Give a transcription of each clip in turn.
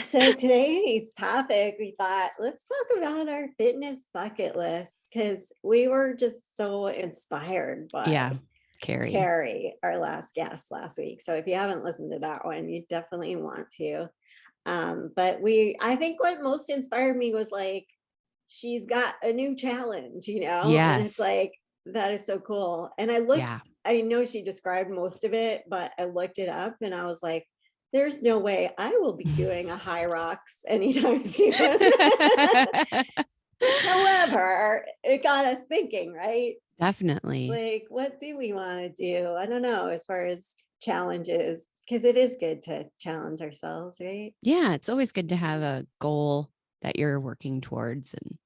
So today's topic, we thought, let's talk about our fitness bucket list because we were just so inspired Yeah, by Carrie. Carrie, our last guest last week. So if you haven't listened to that one, you definitely want to. I think what most inspired me was like, she's got a new challenge, and it's Yes. like, that is so cool. And Yeah. I know she described most of it, but I looked it up and I was like, there's no way I will be doing a high rocks anytime soon. However, it got us thinking, right? Definitely. Like, what do we want to do? I don't know, as far as challenges, because it is good to challenge ourselves, right? Yeah, it's always good to have a goal that you're working towards. And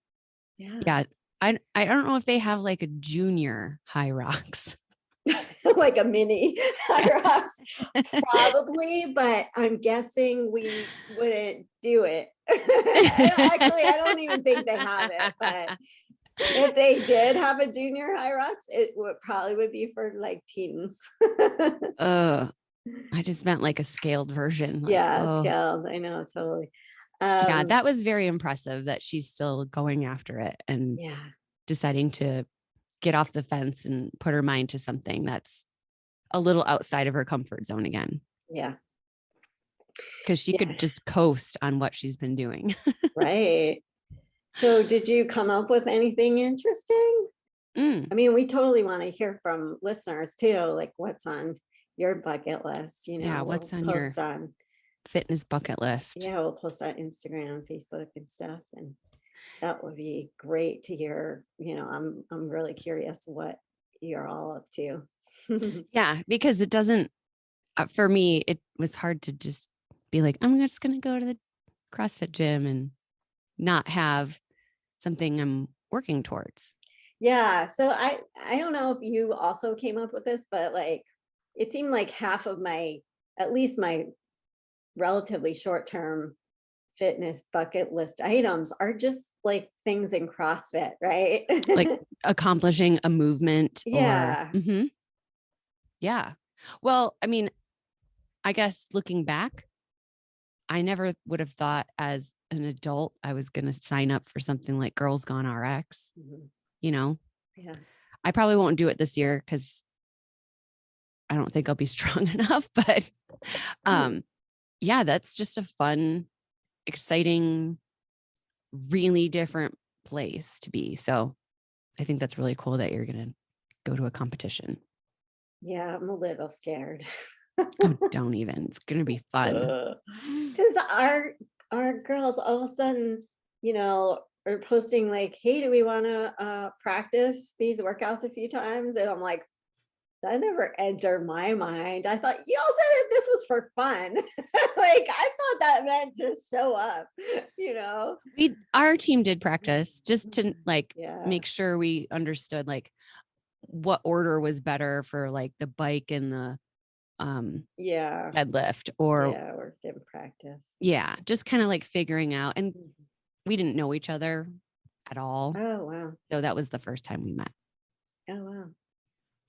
Yeah. yeah, I don't know if they have like a junior high rocks. Like a mini high rocks, probably, but I'm guessing we wouldn't do it. Actually, I don't even think they have it, but if they did have a junior high rocks, it would be for like teens. I just meant like a scaled version. Like, Yeah, oh, scaled. I know, totally. yeah, Um, that was very impressive that she's still going after it and yeah, deciding to get off the fence and put her mind to something that's a little outside of her comfort zone again. yeah, Because she yeah, could just coast on what she's been doing. right. So, did you come up with anything interesting? Mm, I mean, we totally want to hear from listeners too, like what's on your bucket list. yeah, what's on your fitness bucket list? We'll post on Instagram, Facebook, and stuff, and that would be great to hear. I'm really curious what you're all up to. Yeah, because it doesn't, for me, it was hard to just be like, I'm just going to go to the CrossFit gym and not have something I'm working towards. Yeah, so I don't know if you also came up with this, but like it seemed like half of my, at least my relatively short term fitness bucket list items are just like things in CrossFit, right? Like accomplishing a movement or, Yeah. yeah. Well, I mean, I guess looking back, I never would have thought as an adult I was going to sign up for something like Girls Gone RX. Mhm. You know, Yeah. I probably won't do it this year because I don't think I'll be strong enough. But Hmm. um, yeah, that's just a fun, exciting, really different place to be. So I think that's really cool that you're going to go to a competition. Yeah, I'm a little scared. Oh, don't even. It's going to be fun. Because our girls all of a sudden, are posting like, "Hey, do we want to practice these workouts a few times?" And I'm like, that never entered my mind. I thought y'all said this was for fun. Like I thought that meant to show up, you know? Our team did practice just to like Yeah. make sure we understood like what order was better for like the bike and the Yeah. deadlift or Yeah. We're in practice. yeah, just kind of like figuring out. And Mhm. we didn't know each other at all. Oh wow. So that was the first time we met. Oh wow.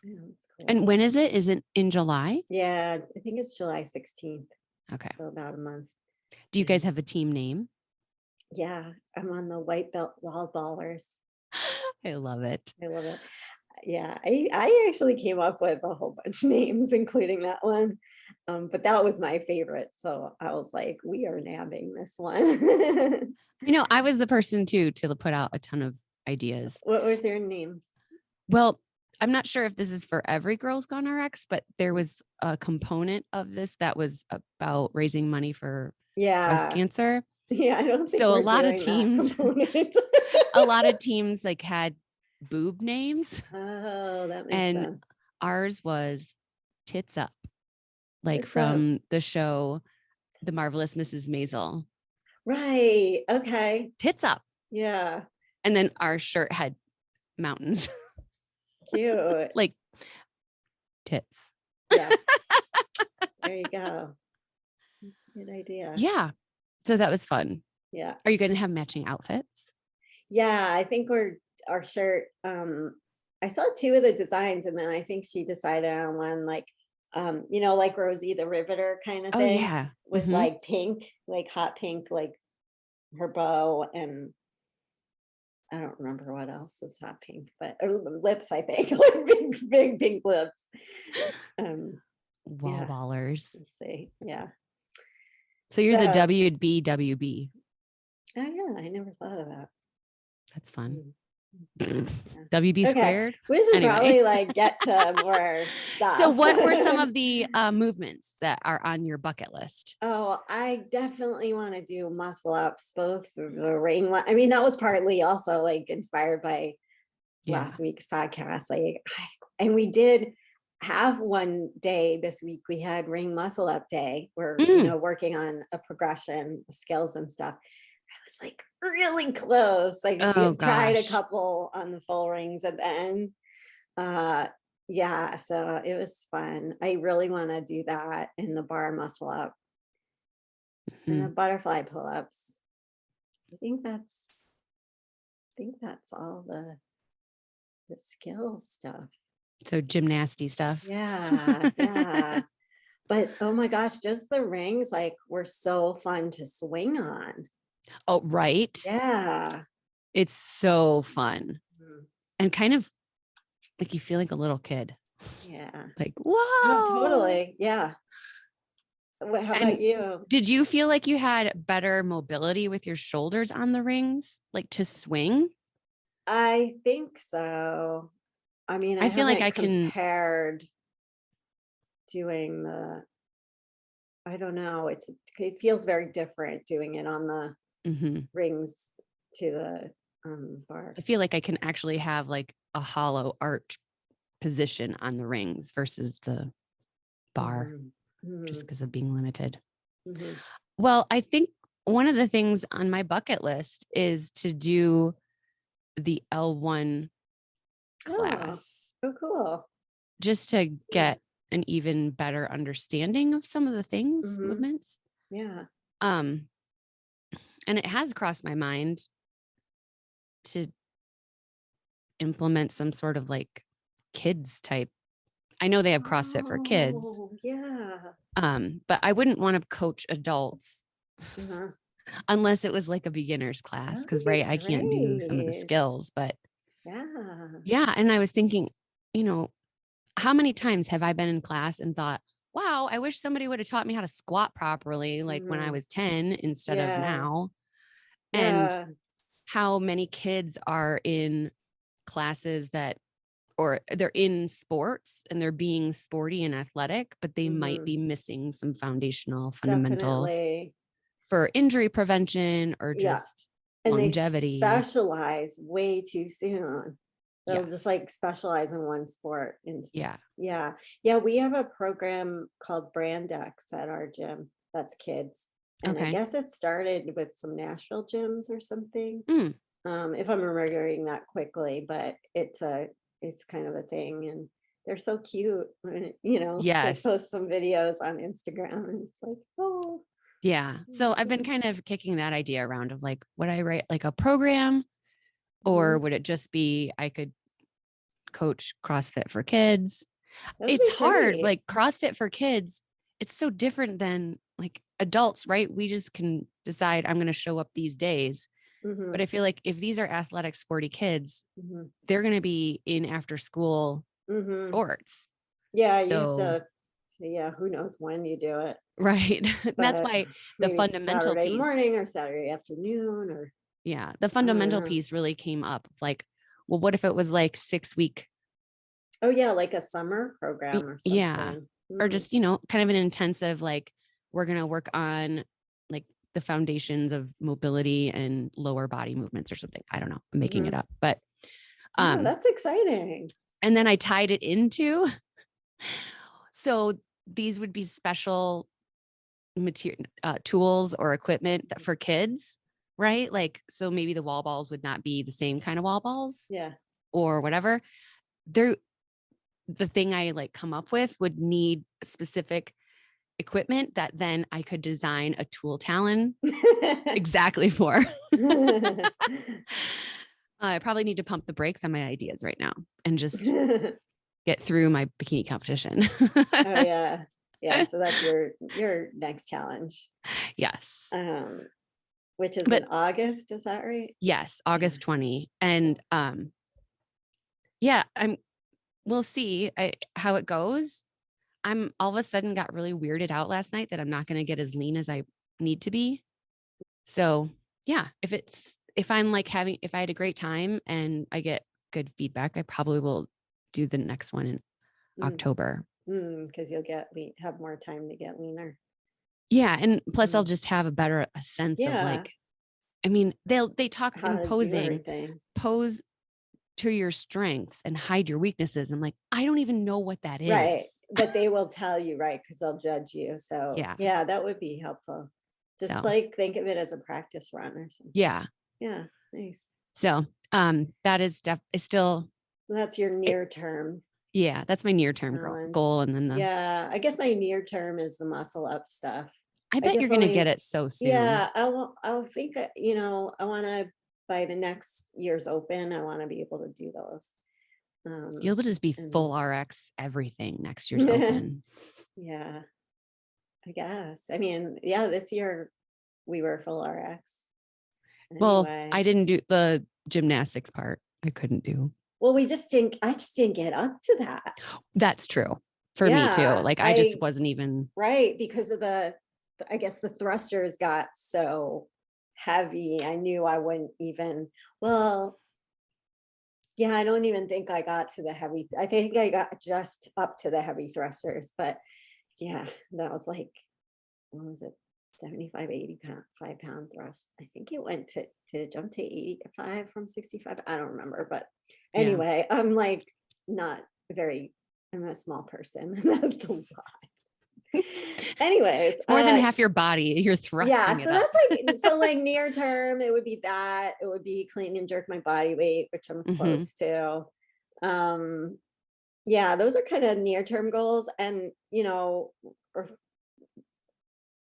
Yeah, that's cool. And when is it? Is it in July? Yeah, I think it's July 16th. Okay. So about a month. Do you Yeah. guys have a team name? Yeah. I'm on the white belt wall ballers. I love it. I love it. Yeah, I actually came up with a whole bunch of names, including that one. But that was my favorite. So I was like, we are nabbing this one. I was the person too to put out a ton of ideas. What was your name? Well, I'm not sure if this is for every Girls Gone RX, but there was a component of this that was about raising money for breast Yeah. cancer. Yeah, I don't think So we're doing that component. a lot of teams like had boob names Oh, that makes and sense. ours was Tits Up, like It's a from the show The Marvelous Mrs. Maisel. right. Okay. Tits Up. Yeah. And then our shirt had mountains, Cute. like tits. Yeah. There you go. That's a good idea. Yeah. So that was fun. Yeah. Are you going to have matching outfits? Yeah, I think our shirt. I saw two of the designs, and then I think she decided on one like like Rosie the Riveter kind of Oh thing yeah. with like pink, like hot pink, like her bow, and I don't remember what else is hot pink, but lips, I think, like big pink lips. Wall Yeah, ballers. let's see. Yeah. So you're the So, WB. oh yeah, I never thought of that. That's fun. Mm. WB Okay, squared. we should Anyway. probably like get to more So stuff. what were some of the movements that are on your bucket list? Oh, I definitely want to do muscle ups, both the ring one. I mean, that was partly also like inspired by Yeah. last week's podcast. And we did have one day this week. We had ring muscle up day. We're working on a progression of skills and stuff. I was like really close. Like we Oh tried a gosh. couple on the full rings at the end. Yeah, so it was fun. I really want to do that in the bar muscle up and the butterfly pull ups. I think that's all the skill stuff. So gymnasty stuff. Yeah, yeah. But oh my gosh, just the rings like were so fun to swing on. Oh, right. Yeah. It's so fun. Mhm. And kind of like you feel like a little kid. Yeah. Like, Oh, whoa. totally. Yeah. How And about you? did you feel like you had better mobility with your shoulders on the rings, like to swing? I think so. I mean, I I feel like haven't I can. compared doing I don't know. It feels very different doing it on the Mhm. rings to the bar. I feel like I can actually have like a hollow arch position on the rings versus the bar Mhm. just Mhm. because of being limited. Mhm. Well, I think one of the things on my bucket list is to do the L1 Oh, class oh, cool. just to Yeah. get an even better understanding of some of the things, Mhm. movements. Yeah. Um, and it has crossed my mind to implement some sort of like kids type. I know they have CrossFit for kids. Oh, yeah. But I wouldn't want to coach adults Uh-huh. unless it was like a beginner's class. That Cause would be right, I can't do some of the great. skills, but Yeah. yeah. And I was thinking, you know, how many times have I been in class and thought, wow, I wish somebody would have taught me how to squat properly, like when I Mhm. was 10 instead of Yeah. now. And Yeah. how many kids are in classes that, or they're in sports and they're being sporty and athletic, but they might Mhm. be missing some foundational, fundamental Definitely. for injury prevention or Yeah. just And they longevity. specialize way too soon. They'll just Yes. like specialize in one sport. And Yeah. yeah. Yeah. We have a program called Brandex at our gym that's kids. And I Okay. guess it started with some Nashville gyms or something. Mm, If I'm remembering that quickly, but it's kind of a thing. And they're so cute. They yes. post some videos on Instagram and it's like, oh, Yeah. So I've been kind of kicking that idea around of like, would I write like a program or mhm. would it just be I could coach CrossFit for kids? That would It's be hard. great. Like CrossFit for kids, it's so different than like adults, right? We just can decide I'm going to show up these days. But Hmm. I feel like if these are athletic, sporty kids, Hmm. they're going to be in after school Hmm. sports. Yeah, you have So, to, yeah, who knows when you do it, right. And that's but why the maybe fundamental Saturday piece, morning or Saturday afternoon, or yeah, the I don't fundamental know. piece really came up of like, well, what if it was like 6 week? Oh, yeah, like a summer program or Yeah. something. Or Mm, just, kind of an intensive, like, we're going to work on like the foundations of mobility and lower body movements or something. I don't know. I'm making it mhm. up. But, Oh, um, that's exciting. and then I tied it into, so these would be special material tools or equipment for kids, right? Like, so maybe the wall balls would not be the same kind of wall balls Yeah. or whatever. They're the thing I like come up with would need specific equipment that then I could design a tool talon exactly for. I probably need to pump the brakes on my ideas right now and just get through my bikini competition. Oh yeah. Yeah. So that's your next challenge. Yes. Which is in But August, is that right? yes, Yeah. August 20. And yeah, we'll see how it goes. I'm all of a sudden got really weirded out last night that I'm not going to get as lean as I need to be. So yeah, if I'm like if I had a great time and I get good feedback, I probably will do the next one in October. Because you'll have more time to get leaner. Yeah. And plus I'll Mm. just have a sense of Yeah. like, I mean, they talk How in to do posing, everything. pose to your strengths and hide your weaknesses. I'm like, I don't even know what that is. Right. But they will tell you, right? Because they'll judge you. So Yeah. yeah, that would be helpful. Just So like think of it as a practice run or something. yeah. Yeah. Nice. So that is still That's your near term yeah, that's my near-term challenge. goal. And then Yeah. I guess my near term is the muscle up stuff. I I bet you're gonna get definitely, it so soon. yeah, I'll think, I want to, by the next year's open, I want to be able to do those. You'll just be And full RX everything next year's open. yeah, I guess. I mean, yeah, this year we were full RX. Well, Anyway, I didn't do the gymnastics part. I couldn't do. well, I just didn't get up to that. That's true for me too. Yeah, Like I just wasn't even right, because of I guess the thrusters got so heavy. I knew I wouldn't even, well, yeah, I don't even think I got to the heavy. I think I got just up to the heavy thrusters, but yeah, that was like, what was it? 75, 80 pound, 5 pound thrust. I think it went to jump to 85 from 65. I don't remember, but yeah. anyway, I'm like not very, I'm a small person. That's a lot. Anyways, It's more than half your body. You're thrusting yeah, it so up. that's like near term, it would be that. It would be clean and jerk my body weight, which I'm close to. Yeah, those are kind of near term goals. And or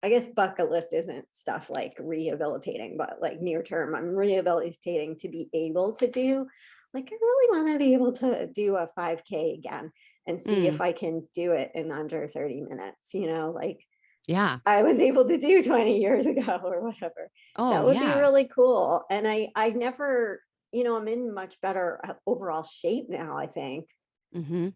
I guess bucket list isn't stuff like rehabilitating, but like near term, I'm rehabilitating to be able to do, like, I really want to be able to do a 5K again and see if I can do it in under 30 minutes, like Yeah. I was able to do 20 years ago or whatever. Oh That would be yeah. really cool. And I never, I'm in much better overall shape now, I think.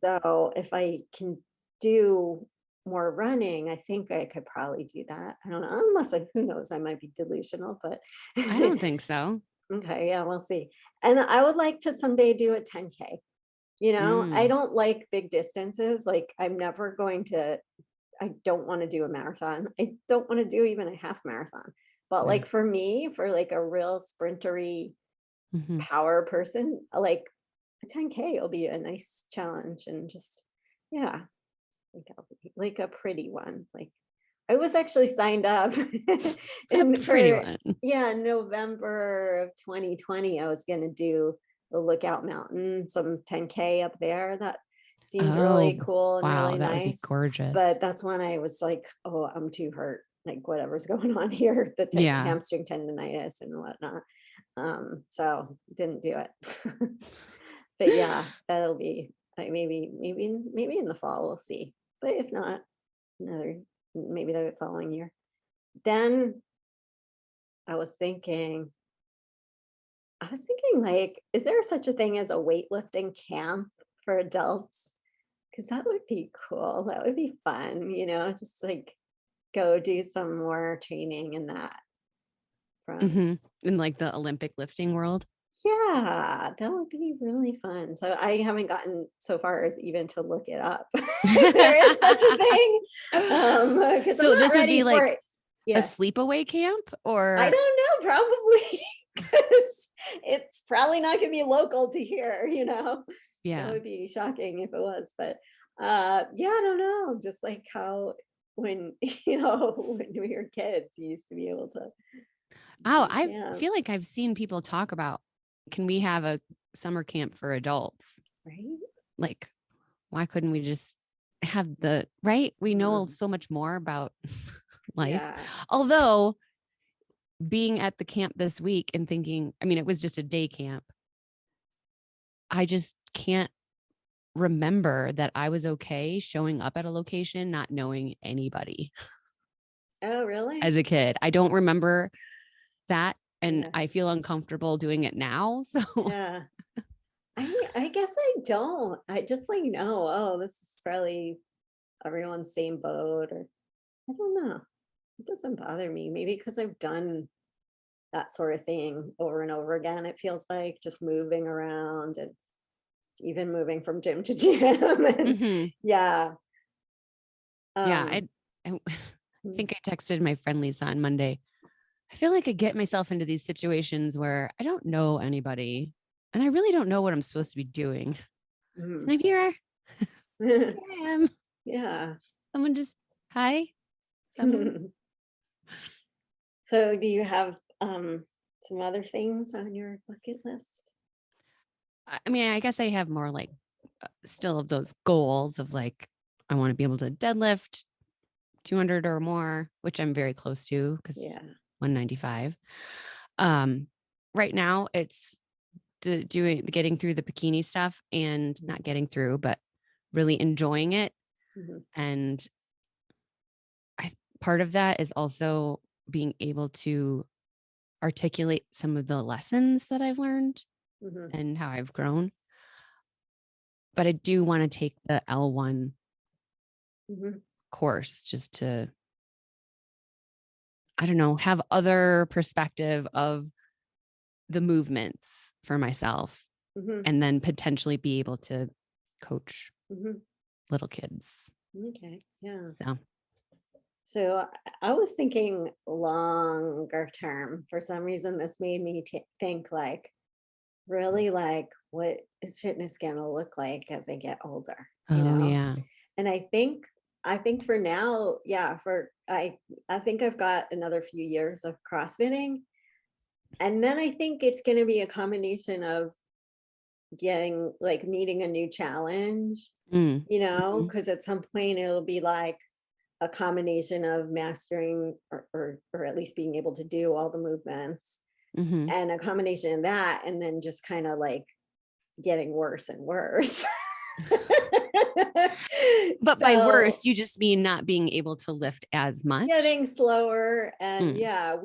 So if I can do more running, I think I could probably do that. I don't know, unless who knows, I might be delusional, but I don't think so. okay, yeah, we'll see. And I would like to someday do a 10K. I don't like big distances. Like I don't want to do a marathon. I don't want to do even a half marathon. But like for me, for like a real sprintery power person, like a 10K will be a nice challenge and just, yeah, like a pretty one. Like I was actually signed up Pretty one. yeah, November of 2020, I was going to do the Lookout Mountain, some 10K up there. That seemed really cool and wow, really that would be nice. gorgeous. But that's when I was like, oh, I'm too hurt. Like whatever's going on here, the hamstring tendonitis and whatnot. So didn't do it. But yeah, that'll be like maybe in the fall, we'll see. But if not, maybe the following year. Then I was thinking, like, is there such a thing as a weightlifting camp for adults? Because that would be cool. That would be fun, just like go do some more training in that from. In like the Olympic lifting world. Yeah, that would be really fun. So I haven't gotten so far as even to look it up. There is such a thing. Because So I'm not this would ready be for like it. Yeah. a sleepaway camp, or I don't know, probably because it's probably not gonna be local to here, That yeah. would be shocking if it was, but yeah, I don't know. Just like how when when we were kids, you used to be able to Oh, do I camp, feel like I've seen people talk about, can we have a summer camp for adults? right? Like, why couldn't we just have we know so much more about life. Yeah. Although being at the camp this week and thinking, I mean, it was just a day camp. I just can't remember that I was okay showing up at a location, not knowing anybody Oh, really? as a kid. I don't remember that. And Yeah. I feel uncomfortable doing it now. So, Yeah. I guess I don't. I just like know, oh, this is probably everyone's same boat, or I don't know. It doesn't bother me. Maybe because I've done that sort of thing over and over again. It feels like just moving around and even moving from gym to gym. And mhm. yeah. Yeah, Um, I mm, think I texted my friend Lisa on Monday. I feel like I get myself into these situations where I don't know anybody and I really don't know what I'm supposed to be doing. mm. And I'm here. Here I am. Yeah. Someone just, hi, someone. So do you have some other things on your bucket list? I mean, I guess I have more like still of those goals of like, I want to be able to deadlift 200 or more, which I'm very close to because Yeah. 195. Um, right now it's getting through the bikini stuff and not getting through, but really enjoying it. Mhm, And I part of that is also being able to articulate some of the lessons that I've learned mhm, and how I've grown. But I do want to take the L1 mhm, course just to, I don't know, have other perspective of the movements for myself mhm, and then potentially be able to coach mhm. little kids. Okay. Yeah. So, So I was thinking longer term. For some reason, this made me think like really like what is fitness going to look like as I get older, you oh know? yeah. And I think for now, yeah, I think I've got another few years of CrossFitting. And then I think it's going to be a combination of getting like needing a new challenge, Mm. Mhm. because at some point it'll be like a combination of mastering or at least being able to do all the movements, Mhm. and a combination of that, and then just kind of like getting worse and worse. But by So worse, you just mean not being able to lift as much? getting slower and Mm. yeah,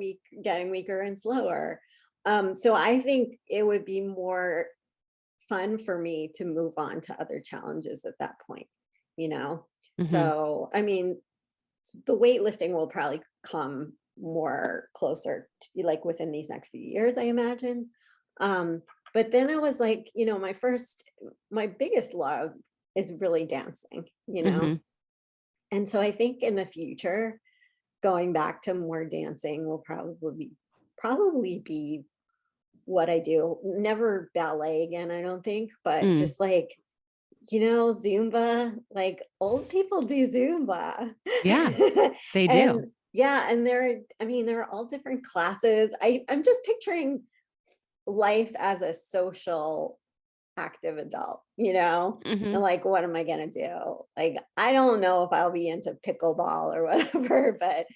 getting weaker and slower. So I think it would be more fun for me to move on to other challenges at that point, you know? Mhm. So, I mean, the weightlifting will probably come more closer to like within these next few years, I imagine. Um, but then I was like, my biggest love is really dancing, Mhm. And so I think in the future, going back to more dancing will probably be what I do. Never ballet again, I don't think, but Mm. just like, Zumba, like old people do Zumba. Yeah, they do. And yeah, and there are all different classes. I'm just picturing life as a social active adult, and Mhm. like, what am I gonna do? Like, I don't know if I'll be into pickleball or whatever, but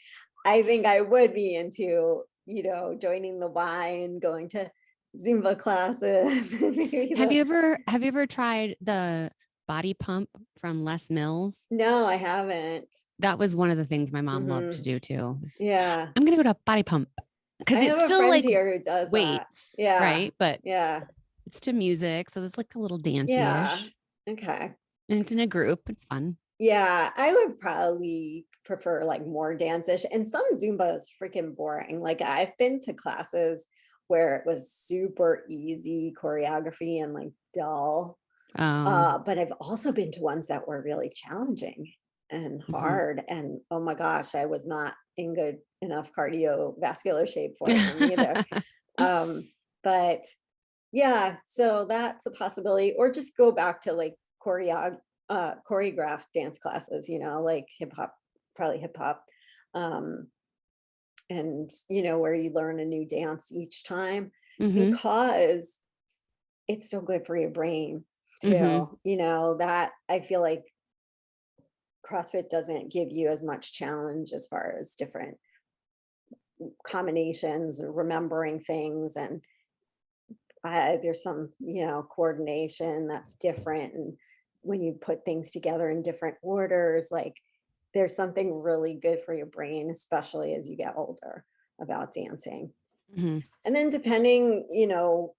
I think I would be into, joining the Y and going to Zumba classes. And maybe Have you ever tried the body pump from Les Mills? no, I haven't. That was one of the things my mom loved to Hmm. do too. Yeah. I'm gonna go to a body pump I because it's have a still friend like here who does that. weights, Yeah. right? But Yeah. it's to music, so it's like a little Yeah. dancey-ish. Okay. And it's in a group. It's fun. Yeah, I would probably prefer like more dance-ish. And some Zumba is freaking boring. Like I've been to classes where it was super easy choreography and like dull. Oh, But I've also been to ones that were really challenging and mhm. hard. And oh my gosh, I was not in good enough cardiovascular shape for them either. Um, but yeah, so that's a possibility. Or just go back to like choreographed dance classes, like hip hop, probably hip hop. Um, and where you learn a new dance each time, Mhm. because it's so good for your brain Mhm. too. That I feel like CrossFit doesn't give you as much challenge as far as different combinations or remembering things, and there's some coordination that's different, and when you put things together in different orders, like there's something really good for your brain, especially as you get older, about dancing. Mhm. And then depending,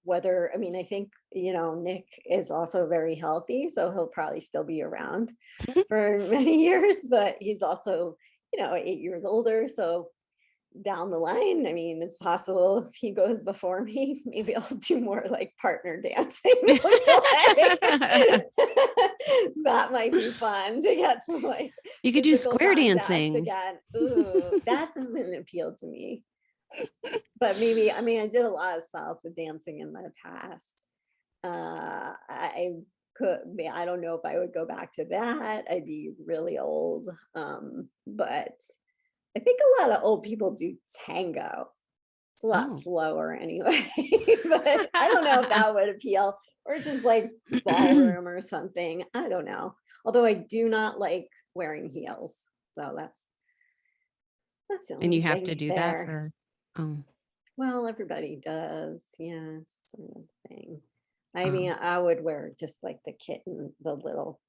whether, I mean, I think, Nick is also very healthy, so he'll probably still be around for many years, but he's also, 8 years older. So down the line, I mean, it's possible if he goes before me, maybe I'll do more like partner dancing. That might be fun to get some like You could do physical square contact dancing. again. Ooh, that doesn't appeal to me. But maybe, I mean, I did a lot of salsa dancing in my past. I I don't know if I would go back to that. I'd be really old. But I think a lot of old people do tango. It's a lot Oh. slower anyway, but I don't know if that would appeal, or just like ballroom or something. I don't know. Although I do not like wearing heels. So that's the And only you have to thing do that there. for oh, Well, everybody does. Yeah, it's sort of a thing. I oh. mean, I would wear just like the kitten, the little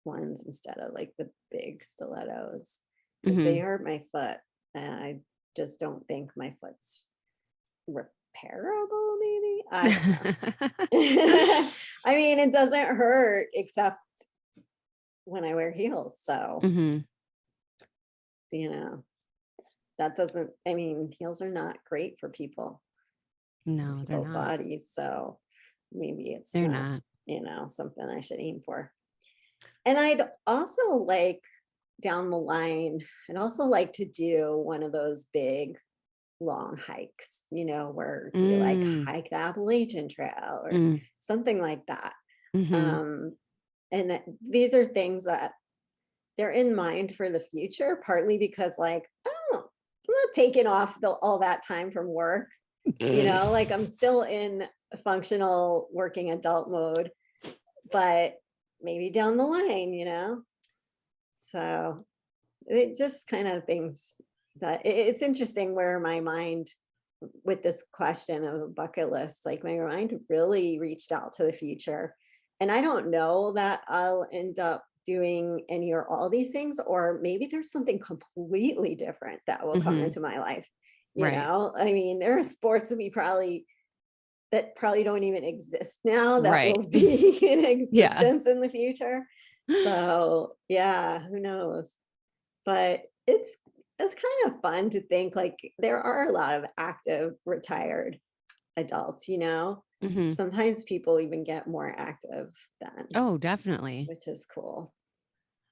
ones instead of like the big stilettos because they Mhm. hurt my foot. And I just don't think my foot's repairable, maybe. I don't know. I mean, it doesn't hurt except when I wear heels. So, Mhm. you know, that doesn't, I mean, heels are not great for No, they're people's not. bodies. So maybe it's They're not, not. something I should aim for. And I'd also like down the line, I'd also like to do one of those big long hikes, where you like Mm. hike the Appalachian Trail or Mm. something like that. Mhm. Um, and these are things that they're in mind for the future, partly because like, oh, I'm not taking off all that time from work, like I'm still in functional working adult mode, but maybe down the line, So it just kind of things that it's interesting where my mind with this question of a bucket list, like my mind really reached out to the future. And I don't know that I'll end up doing any or all these things, or maybe there's something completely different that will come Mhm. into my life. Right. I mean, there are sports that probably don't even exist now that Right. will be in Yeah. existence in the future. So yeah, who knows? But it's kind of fun to think like there are a lot of active retired adults, Mhm. sometimes people even get more active then, Oh, definitely. which is cool.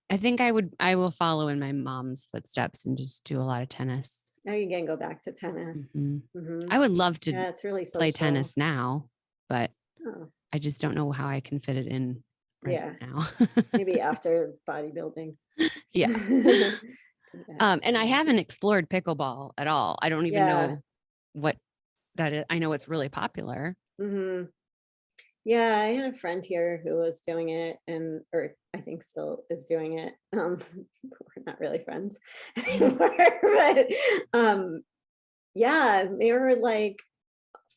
I will follow in my mom's footsteps and just do a lot of tennis. Now you can go back to tennis. Mhm. Hmm. I would love to Yeah, it's really play social. tennis now, but Oh, I just don't know how I can fit it in right yeah, now. maybe after bodybuilding. Yeah. Yeah, And I haven't explored pickleball at all. I don't even yeah. know what that is. I know it's really popular. Hmm. Yeah, I had a friend here who was doing it or I think still is doing it. We're not really friends anymore, but yeah, they were like,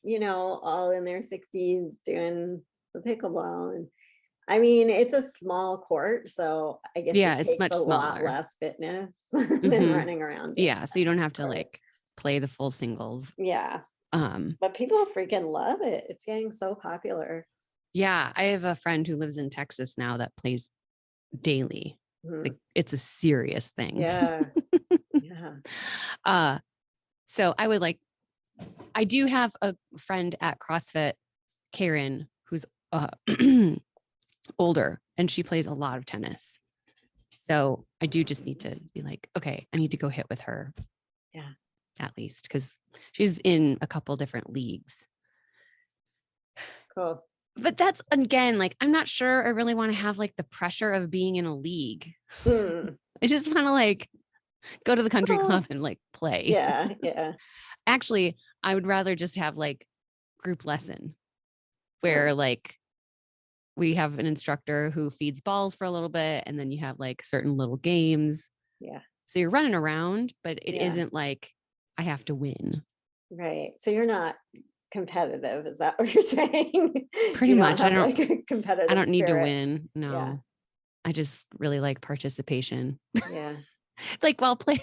all in their 60s doing the pickleball. And I mean, it's a small court, so I guess Yeah, it it's takes much a lot smaller. less fitness than Hmm. running around doing Yeah, a so you don't tennis have to court. like play the full singles. Yeah, Um, but people freaking love it. It's getting so popular. yeah, I have a friend who lives in Texas now that plays daily. Like Mhm. it's a serious thing. Yeah, yeah. uh, so I do have a friend at CrossFit, Karen, who's older and she plays a lot of tennis. So I do just need to be like, okay, I need to go hit with her Yeah. at least because she's in a couple different leagues. Cool. But that's again, like, I'm not sure I really want to have like the pressure of being in a league. Mm. I just want to like go to the country club Well, and like play. yeah, yeah. Actually, I would rather just have like group lesson where Oh, like we have an instructor who feeds balls for a little bit and then you have like certain little games. yeah, So you're running around, but it yeah. isn't like I have to win. Right. So you're not competitive. Is that what you're saying? Pretty You don't much. have like a I competitive don't need to spirit. win. Yeah. No. I just really like participation. Yeah. Like while play,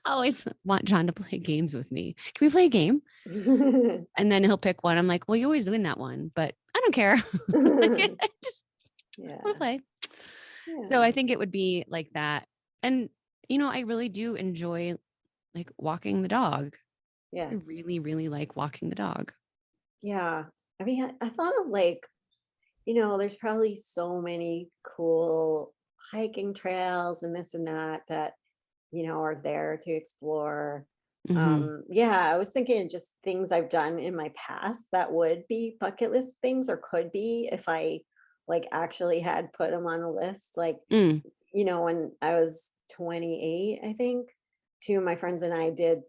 I always want John to play games with me. Can we play a game? And then he'll pick one. I'm like, well, you always win that one, but I don't care. Like, I just want Yeah. to play. So Yeah. I think it would be like that. And, I really do enjoy like walking the dog. Yeah. I really, really like walking the dog. Yeah. I mean, I thought of like, there's probably so many cool hiking trails and this and that that, are there to explore. Hmm. Yeah, I was thinking just things I've done in my past that would be bucket list things or could be if I like actually had put them on a list. Like, Mm. when I was 28, I think, two of my friends and I did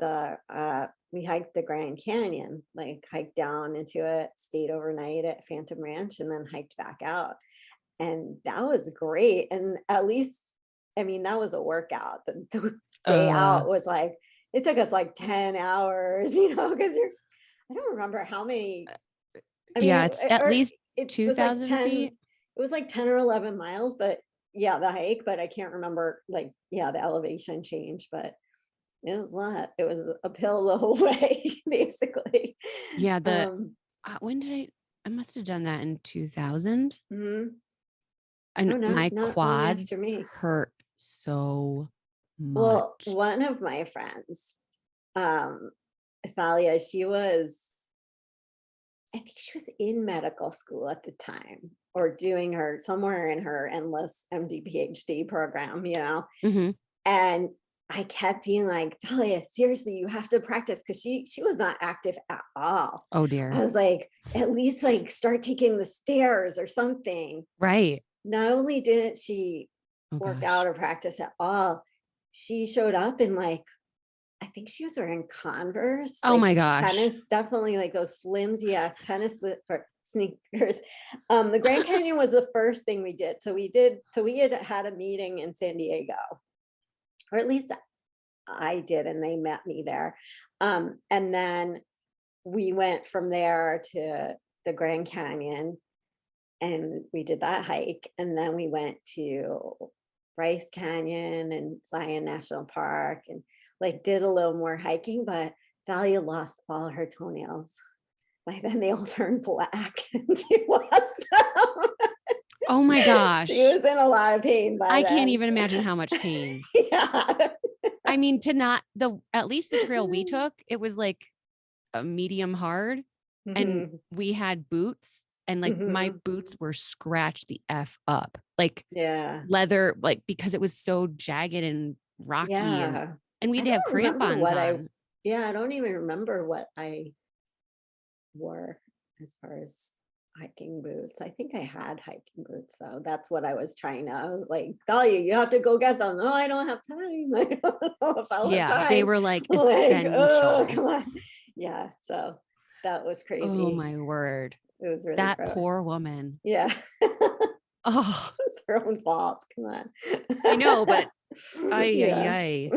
we hiked the Grand Canyon, like hiked down into it, stayed overnight at Phantom Ranch, and then hiked back out. And that was great. And at least, I mean, that was a workout. The day Uh, out was like, it took us like 10 hours, because I don't remember how many, I mean, yeah, it's at least it was like 2,000 10, feet. it was like 10 or 11 miles, but yeah, the hike, but I can't remember like, yeah, the elevation change, but it was a lot. It was uphill the whole way, basically. Yeah. Um, When did I must have done that in 2000. mhm. And Oh, my not long quads after me. hurt so Well, much. one of my friends, um, Thalia, I think she was in medical school at the time or doing her somewhere in her endless MD PhD program, Hmm. and I kept being like, Thalia, seriously, you have to practice because she was not active at all. Oh I dear. was like, at least like start taking the stairs or something. Right. Not only didn't she Oh work gosh. out or practice at all, she showed up in like, I think she was wearing Converse, Oh like my gosh. tennis, definitely like those flimsy ass sneakers. The Grand Canyon was the first thing we did. So we had a meeting in San Diego, or at least I did, and they met me there. And then we went from there to the Grand Canyon and we did that hike. And then we went to Bryce Canyon and Zion National Park and like did a little more hiking, but Thalia lost all her toenails. By then they all turned black and she lost them. Oh my She gosh. was in a lot of pain by I can't then. even imagine how much pain. Yeah. I mean, to not at least the trail we took, it was like a medium hard and Mhm, we had boots and like my mhm. boots were scratched the F up. Like Yeah. leather, like because it was so jagged and rocky Yeah. and we I had to have don't remember crampons on. yeah, I don't even remember what I wore as far as hiking boots. I think I had hiking boots, so that's what I was trying to. I was like, Dahlia, you have to go get them. No, I don't have time. I don't know if I'll have Yeah, they time. were like Like, oh, essential. come on. Yeah, so that was Oh crazy. my word. It was really That gross. poor woman. Yeah. Oh, It's her own fault. Come I know, but on. ay, ay, Yeah. ay.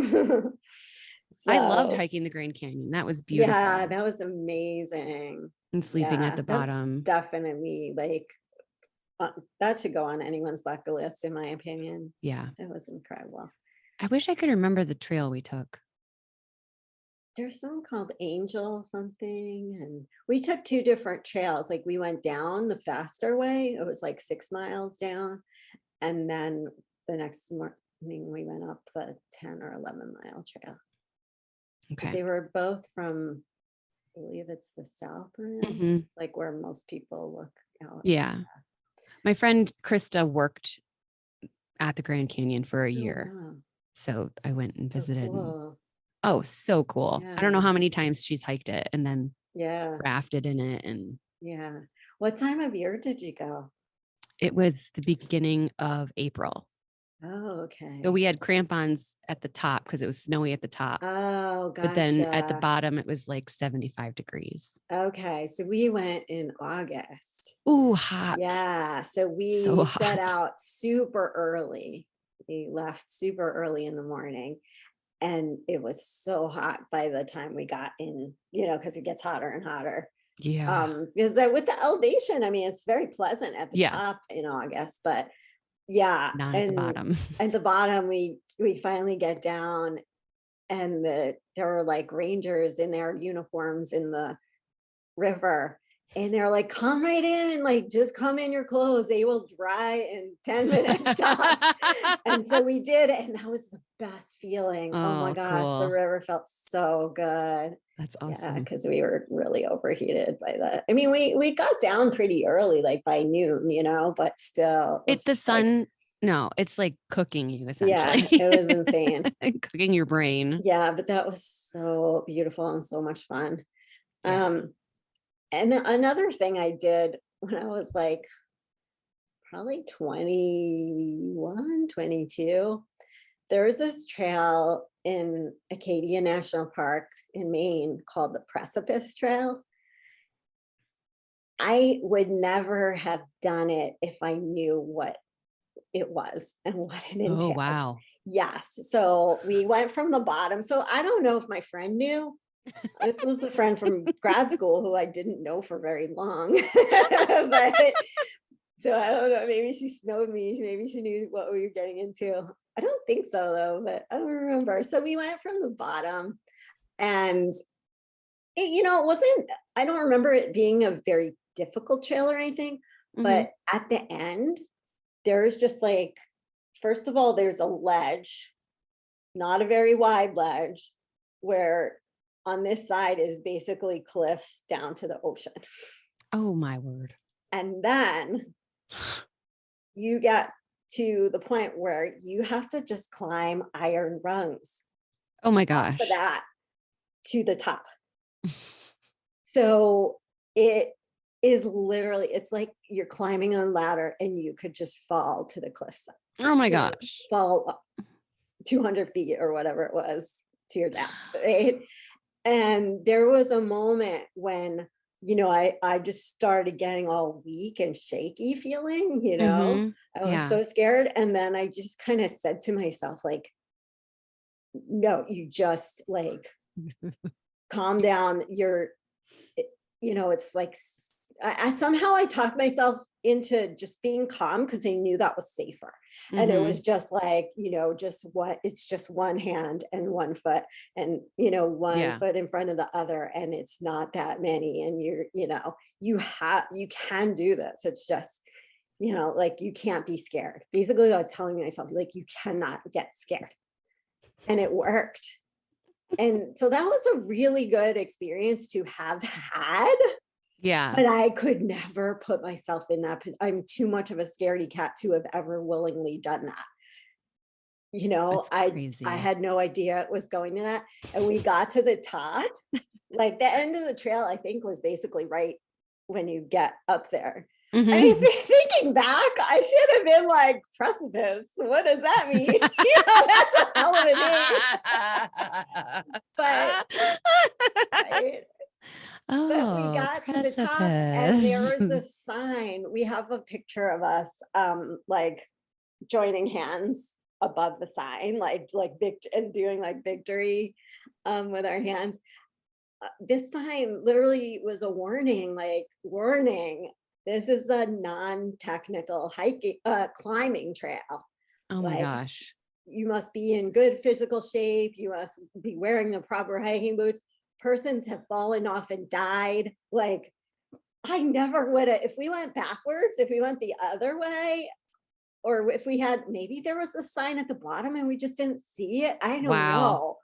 I loved So hiking the Grand Canyon. That was yeah, beautiful. that was amazing. And sleeping at Yeah, the that's bottom. definitely like that should go on anyone's bucket list, in my opinion. Yeah. It was incredible. I wish I could remember the trail we took. There's some called Angel something, and we took two different trails. Like we went down the faster way, it was like 6 miles down, and then the next morning we went up the 10 or 11 mile trail. But Okay. they were both from, I believe it's the South Rim, Hmm. like where most people look out. Yeah. My friend Krista worked at the Grand Canyon for a Oh, year. wow. So I went and So visited. And, cool. oh, so cool. I don't know Yeah. how many times she's hiked it and then Yeah. rafted in it. And Yeah. What time of year did you go? it was the beginning of April. Oh, So okay. we had crampons at the top because it was snowy at the top. Oh, But then at the gotcha. bottom, it was like 75 degrees. Okay. So we went in August. Ooh, hot. Yeah. So So we set hot. out super early. We left super early in the morning and it was so hot by the time we got in, because it gets hotter and hotter. Yeah. Because with the elevation, I mean, it's very pleasant at the Yeah. top, I guess, but yeah. Not at the And bottom. at the bottom, we finally get down, and there were like rangers in their uniforms in the river. And they're like, come right in, like just come in your clothes. They will dry in 10 minutes tops. And so we did, and that was the best feeling. Oh my Oh, gosh, the cool. river felt so good. That's Yeah, awesome. because we were really overheated by that. I mean, we got down pretty early, like by noon, but still it was The just like, sun, no, it's like cooking you yeah, essentially. it was insane. Cooking your brain. Yeah, but that was so beautiful and so much fun. Yeah. And then another thing I did when I was like probably 21, 22, there was this trail in Acadia National Park in Maine called the Precipice Trail. I would never have done it if I knew what it was and what it Oh, entailed. wow. Yes. So we went from the bottom. So I don't know if my friend knew. This was a friend from grad school who I didn't know for very long. But so I don't know, maybe she snowed me. Maybe she knew what we were getting into. I don't think so though, but I don't remember. So we went from the bottom, and it wasn't, I don't remember it being a very difficult trail or anything, Mhm. but at the end, there's just like, first of all, there's a ledge, not a very wide ledge, where on this side is basically cliffs down to the ocean. Oh, my word. And then you get to the point where you have to just climb iron rungs Oh my off of gosh. that to the top. So it is literally, it's like you're climbing a ladder and you could just fall to the cliffside, Oh my gosh. fall up 200 feet or whatever it was to your death, right? And there was a moment when, I just started getting all weak and shaky feeling, Mhm. I was Yeah. so scared. And then I just kind of said to myself, like, no, you just like calm down. It's like I somehow I talked myself into just being calm because I knew that was safer. And it was Mhm. just like, it's just one hand and one foot, and one Yeah. foot in front of the other, and it's not that many. And you can do this. It's just, like, you can't be scared. Basically, I was telling myself, like, you cannot get scared. And it worked. And so that was a really good experience to have had, Yeah. but I could never put myself in that I'm too much of a scaredy cat to have ever willingly done that. That's I crazy. had no idea it was going to that. And we got to the top, like the end of the trail, I think was basically right when you get up there. I mean, Mhm. thinking back, I should have been like, precipice. What does that mean? That's a hell of a name. But right. But we Oh, got to the top, and there precipice. was this sign. We have a picture of us, like joining hands above the sign, like and doing like victory, with our hands. This sign literally was a warning, like, warning. This is a non-technical hiking, climbing trail. Oh my Like, gosh. you must be in good physical shape. You must be wearing the proper hiking boots. Persons have fallen off and died. Like, I never would have, if we went backwards, if we went the other way, or if we had, maybe there was a sign at the bottom and we just didn't see it. I don't Wow. know.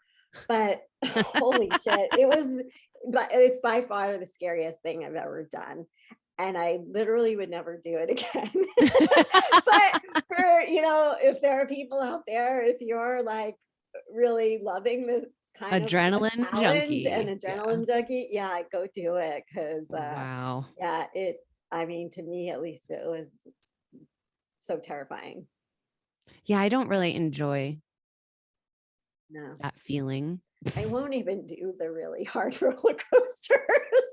But holy shit, but it's by far the scariest thing I've ever done. And I literally would never do it again. But if there are people out there, if you're like really loving this kind of a Adrenaline challenge and junkie. Yeah. adrenaline junkie, yeah, go do it. Cause Wow. yeah, I mean, to me at least, it was so terrifying. Yeah, I don't really enjoy No, that feeling. I won't even do the really hard roller coasters.